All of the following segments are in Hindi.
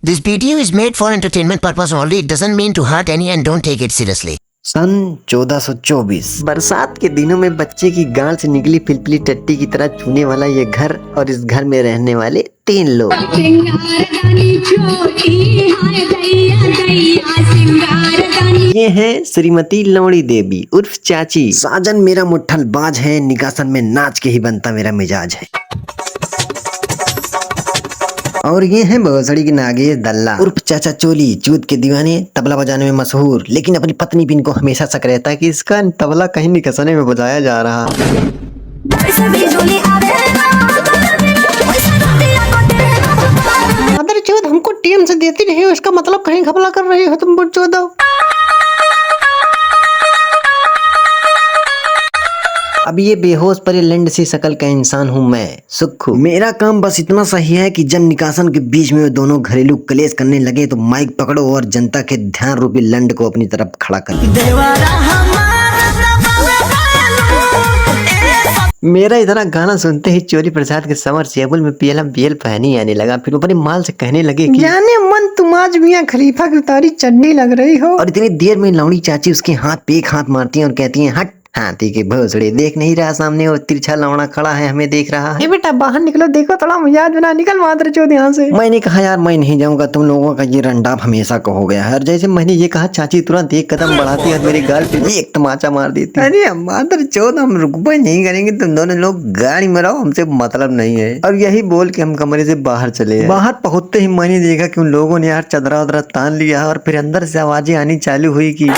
This video is made for entertainment purpose only. It doesn't mean to hurt any and don't take it seriously. सन 1424 बरसात के दिनों में बच्चे की गांड से निकली पिलपिली टट्टी की तरह छूने वाला ये घर और इस घर में रहने वाले 3 लोग। ये हैं श्रीमती लौड़ी देवी उर्फ चाची। साजन मेरा मुट्ठल बाज है, निगासन में नाच के ही बनता मेरा मिजाज है। और ये है भोसड़ी की नागेश दल्ला उर्फ चाचा चोली, चूत के दीवाने, तबला बजाने में मशहूर, लेकिन अपनी पत्नी पिन को हमेशा शक रहता है कि इसका तबला कहीं निकसने में बजाया जा रहा। अदर चौथ हमको टीम से देती रही हो, इसका मतलब कहीं घपला कर रही हो तुम बुढ़चोदो। अब ये बेहोश परे लंड सी शकल का इंसान हूँ मैं, सुक्खू। मेरा काम बस इतना सही है कि जब निकासन के बीच में वो दोनों घरेलू कलेश करने लगे तो माइक पकड़ो और जनता के ध्यान रूपी लंड को अपनी तरफ खड़ा कर। मेरा इतना गाना सुनते ही चोरी प्रसाद के समर सेबुल में PLM पहनी आने लगा। फिर ऊपर माल से कहने लगे कि जाने मन तुम आज मियां खलीफा की उतारी चढ़नी लग रही हो। और इतनी देर में लौड़ी चाची उसके हाथ पे एक हाथ मारती है और कहती है हट हाथी के भोसड़े, देख नहीं रहा सामने और तिरछा लौड़ा खड़ा है, हमें देख रहा है। बेटा बाहर निकलो, देखो थोड़ा मिजाज बना, निकल मादर चौथ यहाँ से। मैंने कहा यार मैं नहीं जाऊंगा, तुम लोगों का ये रंडाप हमेशा का हो गया है। और जैसे मैंने ये कहा चाची तुरंत एक कदम बढ़ाती और मेरे गाल पे एक तमाचा मार देती। अरे मादर चौथ हम रुकबा नहीं करेंगे, तुम दोनों लोग गाड़ी में रहो, हमसे मतलब नहीं है। और यही बोल के हम कमरे से बाहर चले। बाहर पहुंचते ही मैंने देखा कि उन लोगों ने यार चदरा उदरा तान लिया और फिर अंदर से आवाजें आनी चालू हुई की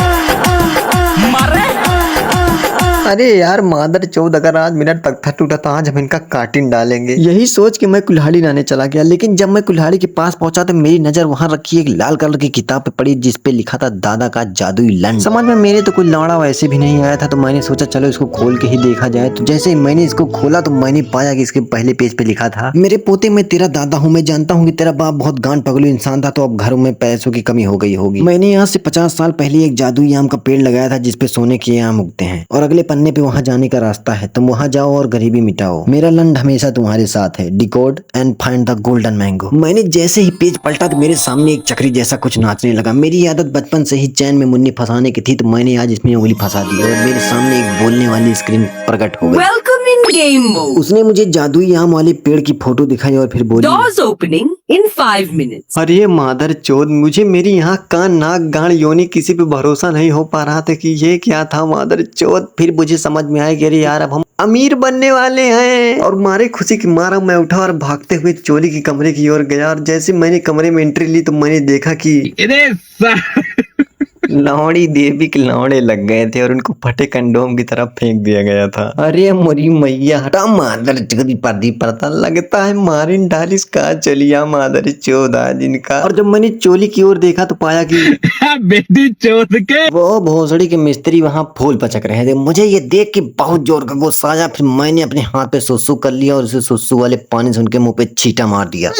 अरे यार मादर चौथ अगर आज मिनट पत्थर टूटा तो आज हम इनका काटिन डालेंगे। यही सोच के मैं कुल्हाड़ी लाने चला गया, लेकिन जब मैं कुल्हाड़ी के पास पहुंचा तो मेरी नजर वहां रखी एक लाल कलर की किताब पे पड़ी जिसपे लिखा था दादा का जादुई लंड। समझ में मेरे तो कोई लौड़ा वैसे भी नहीं आया था, तो मैंने सोचा चलो इसको खोल के ही देखा जाए। तो जैसे ही मैंने इसको खोला तो मैंने पाया कि इसके पहले पेज पे लिखा था, मेरे पोते मैं तेरा दादा हूँ, मैं जानता हूँ कि तेरा बाप बहुत गांड पगलू इंसान था, तो अब घरों में पैसों की कमी हो गई होगी। मैंने यहाँ से 50 साल पहले एक जादुई आम का पेड़ लगाया था जिसपे सोने के आम उगते हैं और अगले पन्ने पे वहाँ जाने का रास्ता है, तुम वहाँ जाओ और गरीबी मिटाओ। मेरा लंड हमेशा तुम्हारे साथ है, decode and find the golden mango. मैंने जैसे ही पेज पलटा तो मेरे सामने एक चक्री जैसा कुछ नाचने लगा। मेरी आदत बचपन से ही चैन में मुन्नी फंसाने की थी, तो मैंने आज इसमें उंगली फंसा दी और मेरे सामने एक बोलने वाली स्क्रीन प्रकट हो गई। Welcome in game mode. उसने मुझे जादुई आम वाले पेड़ की फोटो दिखाई और फिर बोली डोर्स ओपनिंग इन 5 मिनट्स। अरे मादर चोद, मुझे मेरी यहाँ कान नाक गाड़ योनी किसी पे भरोसा नहीं हो पा रहा था कि ये क्या था मादर चोद। फिर मुझे समझ में आया कि अरे यार अब हम अमीर बनने वाले हैं। और मारे खुशी की मारा मैं उठा और भागते हुए चोली के कमरे की ओर गया। और जैसे मैंने कमरे में एंट्री ली तो मैंने देखा कि लौड़ी देवी के लौड़े लग गए थे और उनको फटे कंडोम की तरफ फेंक दिया गया था। अरे मोरी मैया हटा मादर चोदी पर्दी पड़ता, लगता है मारिन डालिस का चलिया मादर चौदह दिन का। और जब मैंने चोली की ओर देखा तो पाया कि बेटी चौथ के वो भोसड़ी के मिस्त्री वहाँ फूल पचक रहे थे। मुझे ये देख के बहुत जोर का गुस्सा आया। फिर मैंने अपने हाथ पे सुसु कर लिया और उसे सुसु वाले पानी से उनके मुंह पे छींटा मार दिया।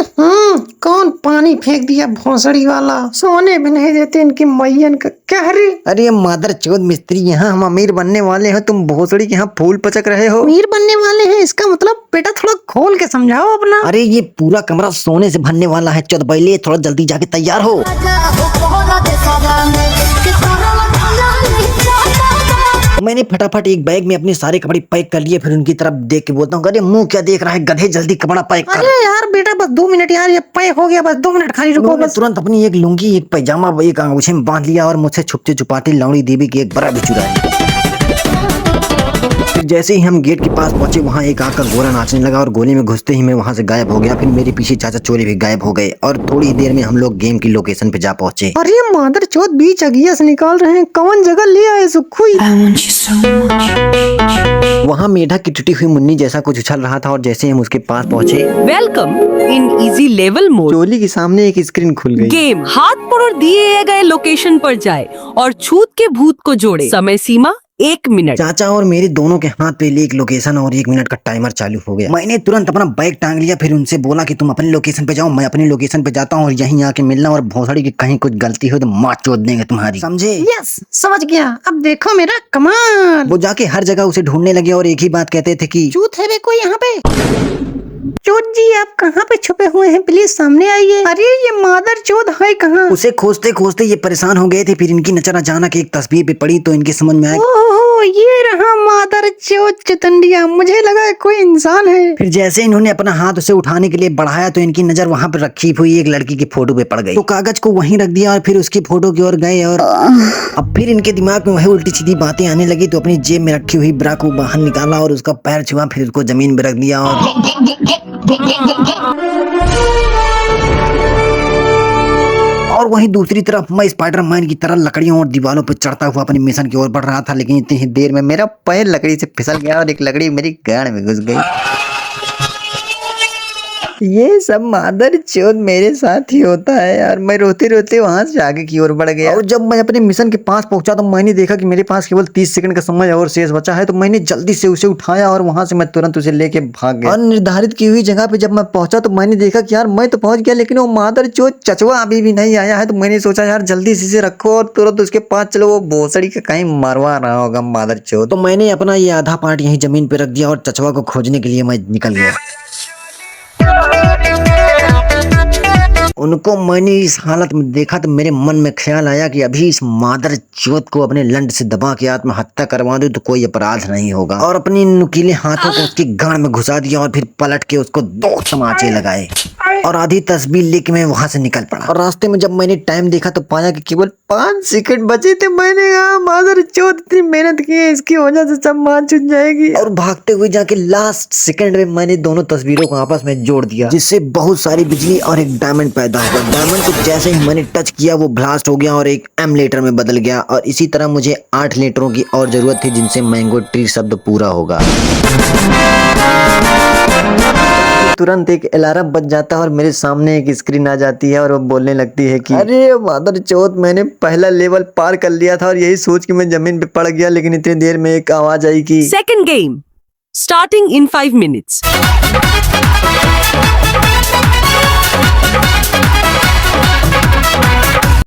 कौन पानी फेंक दिया भोसड़ी वाला, सोने भी नहीं देते इनकी मैयन का क्या। अरे मादर चौथ मिस्त्री, यहाँ हम अमीर बनने वाले हो, तुम भोसड़ी के यहाँ फूल पचक रहे हो। अमीर बनने वाले हैं इसका मतलब बेटा थोड़ा खोल के समझाओ अपना। अरे ये पूरा कमरा सोने से भरने वाला है चौथ बैले, थोड़ा जल्दी जाके तैयार हो। मैंने फटाफट एक बैग में अपने सारे कपड़े पैक कर लिए। फिर उनकी तरफ देख के बोलता हूँ अरे मुंह क्या देख रहा है गधे, जल्दी कपड़ा पैक कर। अरे यार बेटा बस 2 मिनट यार, ये पैक हो गया, बस 2 मिनट खाली रुको। बस तुरंत अपनी एक लुंगी एक पैजामा एक अंगूछे में बांध लिया और मुझसे छुपते छुपाते लौड़ी देवी की एक बड़ा भी चुराई। फिर जैसे ही हम गेट के पास पहुंचे वहाँ एक आकर गोरा नाचने लगा और गोली में घुसते ही मैं वहाँ से गायब हो गया। फिर मेरे पीछे चाचा चोरी भी गायब हो गए और थोड़ी ही देर में हम लोग गेम की लोकेशन पे जा पहुंचे। अरे मादर चौथ बीच अगिया से निकाल रहे हैं, कौन जगह ले आए सुखुई। वहाँ मेढा की टूटी हुई मुन्नी जैसा कुछ उछल रहा था और जैसे हम उसके पास पहुँचे welcome in easy level mode. चोली के सामने एक स्क्रीन खुल गई। गेम हाथ पर दिए गए लोकेशन पर जाए और छूत के भूत को जोड़े। समय सीमा 1 मिनट। चाचा और मेरे दोनों के हाथ पे एक लोकेशन और 1 मिनट का टाइमर चालू हो गया। मैंने तुरंत अपना बैग टांग लिया। फिर उनसे बोला कि तुम अपनी लोकेशन पे जाओ, मैं अपनी लोकेशन पे जाता हूँ और यहीं आके मिलना। और भोसड़ी की कहीं कुछ गलती हो तो मार चोद देंगे तुम्हारी, समझे? यस समझ गया, अब देखो मेरा कमाल। वो जाके हर जगह उसे ढूंढने लगे और एक ही बात कहते थे कि चूत है वे कोई यहाँ पे। चोद जी आप कहाँ पे छुपे हुए हैं, प्लीज सामने आइए। अरे ये मादर चोद है कहाँ? उसे खोजते खोजते ये परेशान हो गए थे, फिर इनकी नजर अचानक एक तस्वीर पे पड़ी तो इनकी समझ में आया। ओहो ये रहा मादर चोद चुतंडिया, मुझे लगा कोई इंसान है। फिर जैसे इन्होंने अपना हाथ उसे उठाने के लिए बढ़ाया तो इनकी नजर वहाँ पर रखी हुई एक लड़की की फोटो पे पड़ गई, तो कागज को वहीं रख दिया और फिर उसकी फोटो की ओर गए। और अब फिर इनके दिमाग में वही उल्टी सीधी बातें आने लगी, तो अपनी जेब में रखी हुई ब्रा को बाहर निकाला और उसका पैर छुआ, फिर उसको जमीन पे रख दिया। और वहीं दूसरी तरफ मैं स्पाइडरमैन की तरह लकड़ियों और दीवारों पर चढ़ता हुआ अपने मिशन की ओर बढ़ रहा था, लेकिन इतनी ही देर में मेरा पैर लकड़ी से फिसल गया और एक लकड़ी मेरी गाड़ में घुस गई। ये सब मादर चोद मेरे साथ ही होता है यार। मैं रोते रोते वहां से आगे की ओर बढ़ गया और जब मैं अपने मिशन के पास पहुंचा तो मैंने देखा कि मेरे पास केवल 30 सेकंड का समय और शेष बचा है, तो मैंने जल्दी से उसे उठाया और वहां से मैं तुरंत उसे लेके भाग गया। और निर्धारित की हुई जगह पे जब मैं पहुंचा तो मैंने देखा कि यार मैं तो पहुंच गया, लेकिन वो मादर चोद चचवा अभी भी नहीं आया है। तो मैंने सोचा यार जल्दी से इसे रखो और तुरंत उसके पास चलो, वो भोसड़ी का कहीं मरवा रहा होगा मादर चोद। तो मैंने अपना ये आधा पार्ट यहीं जमीन पे रख दिया और चचवा को खोजने के लिए मैं निकल गया। उनको मैंने इस हालत में देखा तो मेरे मन में ख्याल आया कि अभी इस मादर चोद को अपने लंड से दबा के आत्महत्या करवा दूं तो कोई अपराध नहीं होगा। और अपनी नुकीले हाथों को उसकी गांड में घुसा दिया और फिर पलट के उसको 2 तमाचे लगाए और आधी तस्वीर लेके मैं वहां से निकल पड़ा। और रास्ते में जब मैंने टाइम देखा तो पाया कि केवल 5 सेकंड बचे थे। मैंने कहा मादर चोद इतनी मेहनत की है, इसकी वजह से सब मान छूट जाएगी। और भागते हुए जाके लास्ट सेकंड में मैंने दोनों तस्वीरों को आपस में जोड़ दिया, जिससे बहुत सारी बिजली और एक डायमंड पैदा हुआ। डायमंड को जैसे ही मैंने टच किया वो ब्लास्ट हो गया और एक एम लेटर में बदल गया। और इसी तरह मुझे 8 लेटरों की और जरूरत थी जिनसे मैंगो ट्री शब्द पूरा होगा। तुरंत एक अलार्म बज जाता है और मेरे सामने एक स्क्रीन आ जाती है और वो बोलने लगती है कि अरे मादर चोद मैंने पहला लेवल पार कर लिया था और यही सोच के मैं जमीन पे पड़ गया, लेकिन इतनी देर में एक आवाज आई कि Second game starting in 5 minutes.